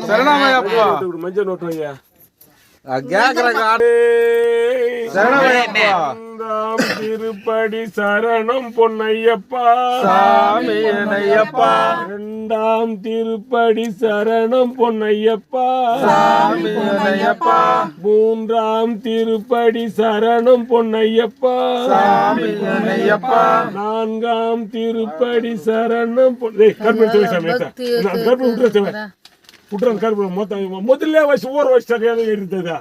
சரணமையப்பா. மஞ்சள் நோட்டு வையா திருப்படி சரணம் பொன்னையப்பா சாமி ஐயப்பா. இரண்டாம் திருப்படி சரணம் பொன்னையப்பா சாமி ஐயப்பா. மூன்றாம் திருப்படி சரணம் பொன்னையப்பா சாமி ஐயப்பா. நான்காம் திருப்படி சரணம் முதல்ல வயசு ஊர் வயசு சரியாக இருந்ததா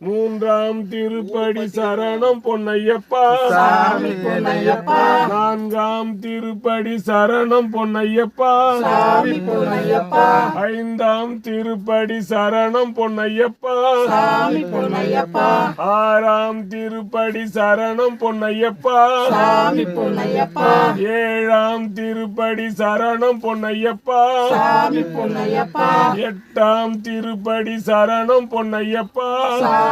மூன்றாம் திருப்படி சரணம் பொன்னையப்பா சாமி ஐயப்பா. நான்காம் திருப்படி சரணம் பொன்னையப்பா சாமி ஐயப்பா. ஐந்தாம் திருப்படி சரணம் பொன்னையப்பா சாமி ஐயப்பா. ஆறாம் திருப்படி சரணம் பொன்னையப்பா சாமி ஐயப்பா. ஏழாம் திருப்படி சரணம் பொன்னையப்பா சாமி ஐயப்பா. எட்டாம் திருப்படி சரணம் பொன்னையப்பா சாமி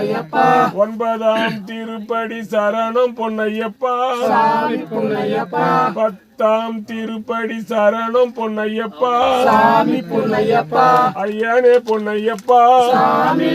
ஐயப்பா. ஒன்பதாம் திருப்படி சரணம் பொன்னையப்பா சாமி ஐயப்பா. பத்தாம் திருப்படி சரணம் பொன்னையப்பா சாமி ஐயப்பா. ஐயனே பொன்னையப்பா சாமி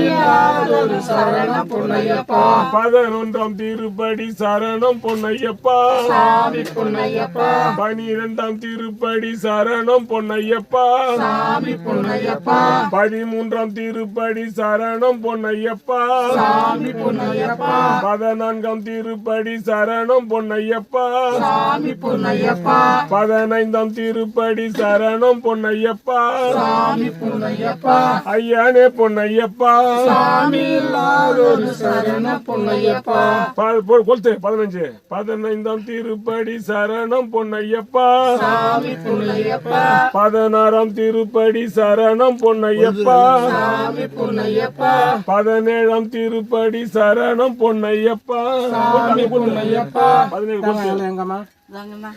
ஒரு சரணம் பொன்னையப்பா. 11ஆம் திருப்படி சரணம் பொன்னையப்பா சாமி ஐயப்பா. 12ஆம் திருப்படி சரணம் பொன்னையப்பா சாமி ஐயப்பா. 13ஆம் திருப்படி சரணம் பொன்னையப்பா சாமி ஐயப்பா. 14ஆம் திருப்படி சரணம் பொன்னையப்பா சாமி ஐயப்பா. 15ஆம் திருப்படி சரணம் பொன்னையப்பா சாமி ஐயப்பா. ஐயனே பொன்னையப்பா சாமி ஒரு சரணம் பொன்னையப்பா. கொளுத்து 15ஆம் திருப்படி சரணம் பொன்னையப்பா சாமி ஐயப்பா. 16ஆம் திருப்படி சரணம் பொன்னையப்பா சாமி ஐயப்பா. 17ஆம் திருப்படி சரணம் பொன்னையப்பா சாமி ஐயப்பா. 17 எங்கம்மா வாங்கம்மா.